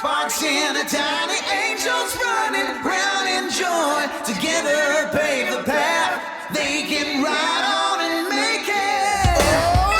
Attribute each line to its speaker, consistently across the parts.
Speaker 1: Sparks in a tiny angels running round in joy. Together pave the path. They can ride on and make it. Oh,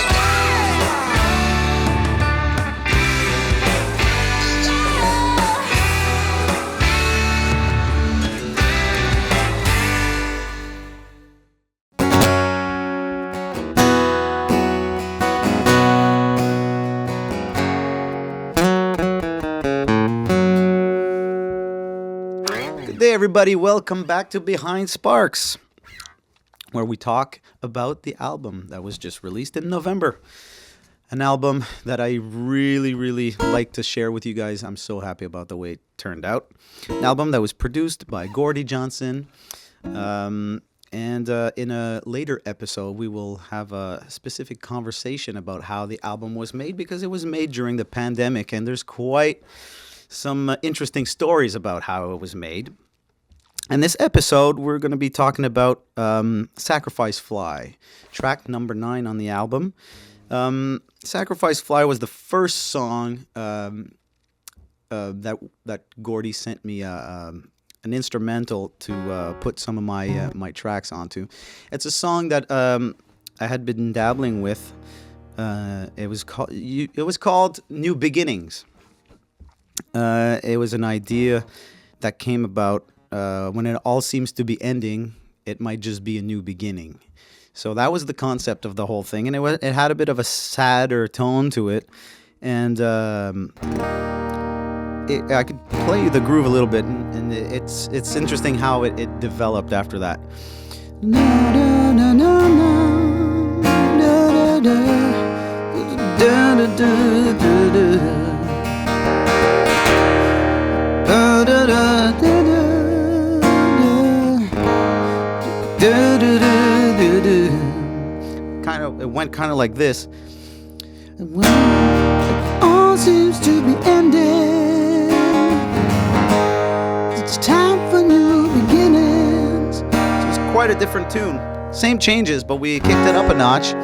Speaker 2: Hey everybody, welcome back to Behind Sparks, where we talk about the album that was just released in November. An album that I really like to share with you guys. I'm so happy about the way it turned out. An album that was produced by Gordie Johnson. And in a later episode, we will have a specific conversation about how the album was made, because it was made during the pandemic, and there's quite some interesting stories about how it was made. In this episode, we're going to be talking about Sacrifice Fly, track number 9 on the album. Sacrifice Fly was the first song that Gordie sent me an instrumental to put some of my tracks onto. It's a song that I had been dabbling with. It was called New Beginnings. It was an idea that came about when it all seems to be ending, it might just be a new beginning. So that was the concept of the whole thing, and it had a bit of a sadder tone to it. And I could play you the groove a little bit, and it's interesting how it developed after that. It went kind of like this. When it all seems to be ending, it's time for new beginnings. So it's quite a different tune. Same changes, but we kicked it up a notch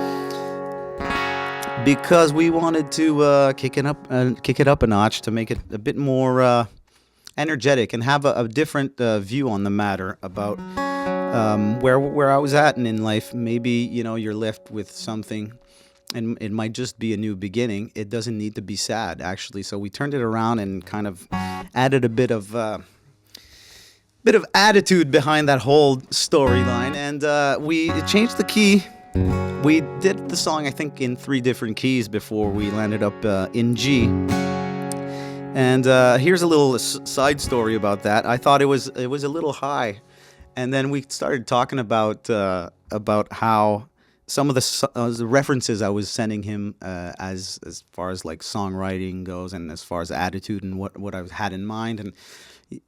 Speaker 2: because we wanted to kick it up a notch to make it a bit more energetic and have a different view on the matter about where I was at in life. Maybe, you're left with something and it might just be a new beginning. It doesn't need to be sad, actually. So we turned it around and kind of added a bit of attitude behind that whole storyline. And we changed the key. We did the song, I think, in 3 different keys before we landed up in G. And here's a little side story about that. I thought it was a little high. And then we started talking about how some of the references I was sending him as far as like songwriting goes, and as far as attitude and what I had in mind,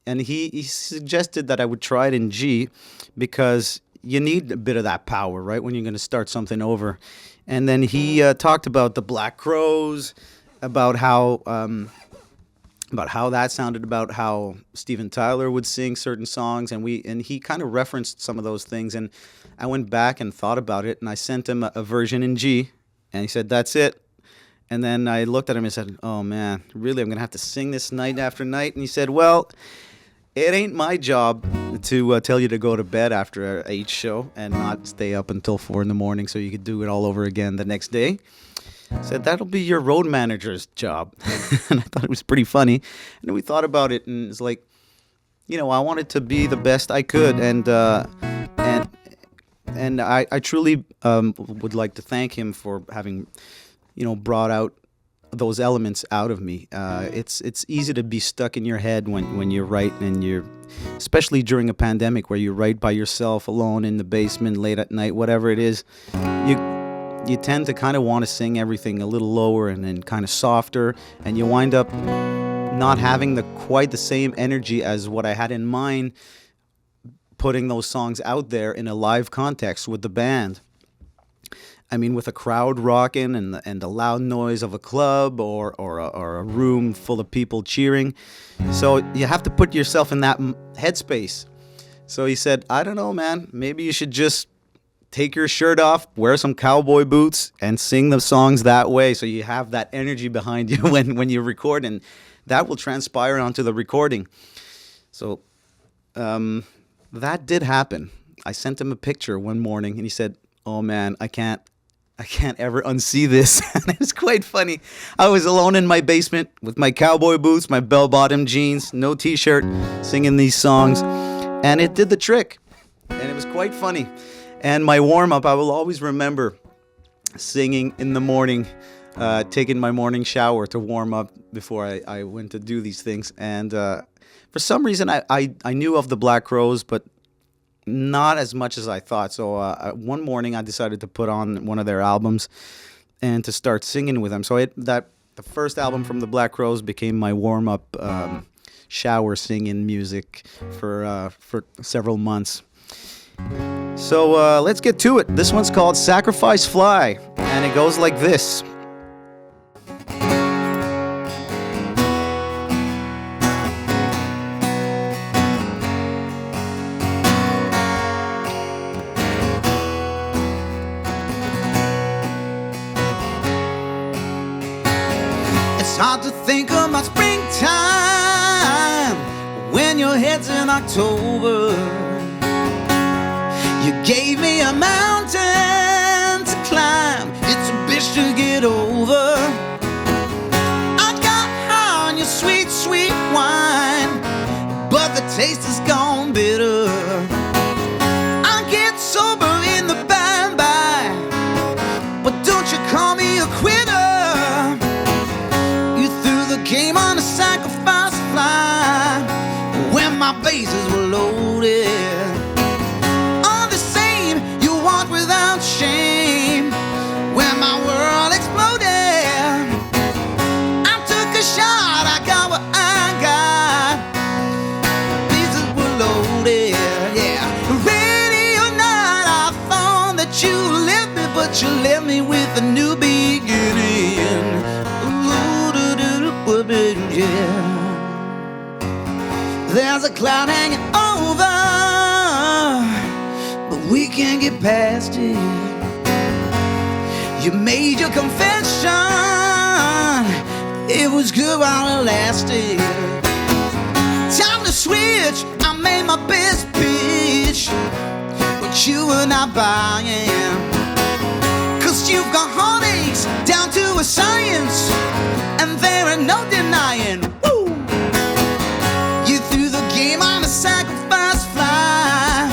Speaker 2: and he suggested that I would try it in G, because you need a bit of that power, right, when you're going to start something over. And then he talked about the Black Crowes, about how that sounded, about how Steven Tyler would sing certain songs, and he kind of referenced some of those things, and I went back and thought about it, and I sent him a version in G, and he said, that's it. And then I looked at him and said, oh man, really, I'm going to have to sing this night after night? And he said, well, it ain't my job to tell you to go to bed after each show and not stay up until 4 a.m. so you could do it all over again the next day. Said that'll be your road manager's job. And I thought it was pretty funny. And then we thought about it, and it's like, I wanted to be the best I could, and I truly would like to thank him for having, brought out those elements out of me. It's easy to be stuck in your head when you write, and you're, especially during a pandemic where you write by yourself, alone in the basement, late at night, whatever it is. You tend to kind of want to sing everything a little lower and then kind of softer, and you wind up not having quite the same energy as what I had in mind putting those songs out there in a live context with the band. I mean, with a crowd rocking and the loud noise of a club or a room full of people cheering. So you have to put yourself in that headspace. So he said, I don't know, man, maybe you should just take your shirt off, wear some cowboy boots, and sing the songs that way, so you have that energy behind you when you record. And that will transpire onto the recording. So that did happen. I sent him a picture one morning, and he said, "Oh man, I can't ever unsee this." And it was quite funny. I was alone in my basement with my cowboy boots, my bell-bottom jeans, no t-shirt, singing these songs, and it did the trick, and it was quite funny. And my warm-up, I will always remember singing in the morning, taking my morning shower to warm up before I went to do these things. And for some reason, I knew of the Black Crowes, but not as much as I thought. So one morning I decided to put on one of their albums and to start singing with them. So the first album from the Black Crowes became my warm-up shower singing music for several months. So let's get to it. This one's called Sacrifice Fly, and it goes like this.
Speaker 1: It's hard to think about springtime when your head's in October. You gave me a mountain to climb, it's a bitch to get over. I got high on your sweet, sweet wine, but the taste has gone bitter. I get sober in the by-and-by, but don't you call me a quitter. You threw the game on a sacrifice fly when my bases were loaded. Without shame, when my world exploded, I took a shot, I got what I got. Pieces were loaded, yeah. Ready or not, I thought that you left me, but you left me with a new beginning. Yeah. There's a cloud hanging over, we can't get past it. You made your confession, it was good while it lasted. Time to switch, I made my best pitch, but you were not buying. Cause you've got heartaches down to a science, and there ain't no denying. Woo! You threw the game on a sacrifice fly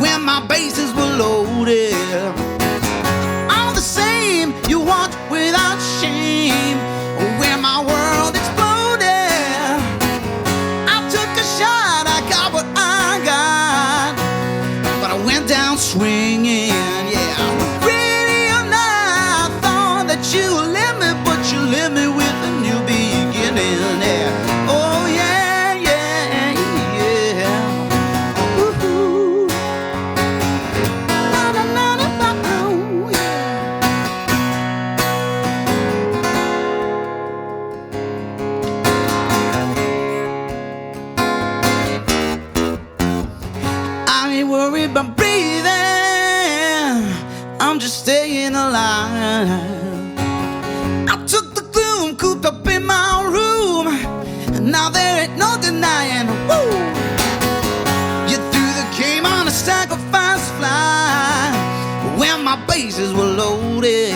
Speaker 1: when my bases were loaded. All the same, you walked without shame when my world exploded. I took a shot, I got what I got, but I went down swinging, yeah. Ready or not, I thought that you left me, but you left me with a new beginning, yeah. Oh yeah, yeah, yeah. Ooh. Worried about breathing, I'm just staying alive. I took the gloom cooped up in my room, and now there ain't no denying. Woo! You threw the game on a sacrifice fly when my bases were loaded.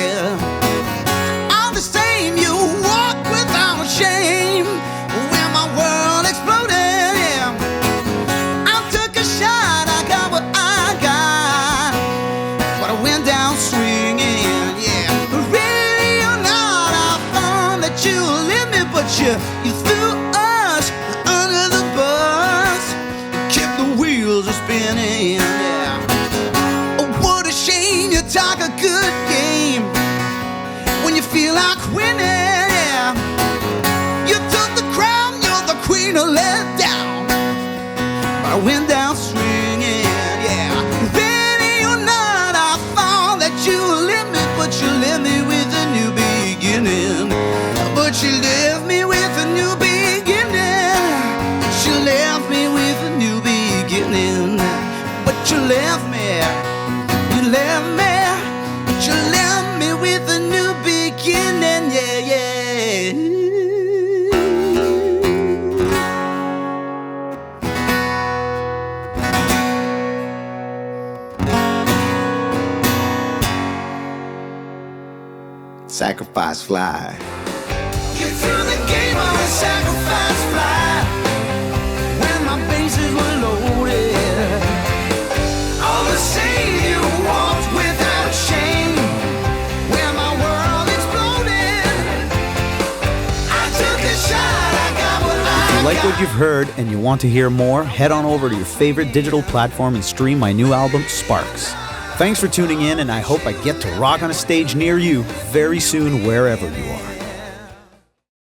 Speaker 1: All the same, you walked without shame when my world exploded. You threw us under the bus, kept the wheels a spinning, yeah. Oh, what a shame you talk a good game when you feel like winning, yeah. You took the crown, you're the queen of let down, but I went down swinging, yeah. Ready or not, I thought that you left me, but you left me with a new beginning. But you left me with a new beginning. She left me with a new beginning. But sacrifice fly. You threw the game on a sacrifice fly when my bases were loaded. All the same, you walked without shame when my world exploded. I took a shot, I got what I
Speaker 2: If you like what you've heard and you want to hear more, head on over to your favorite digital platform and stream my new album, Sparks. Thanks for tuning in, and I hope I get to rock on a stage near you very soon, wherever you are.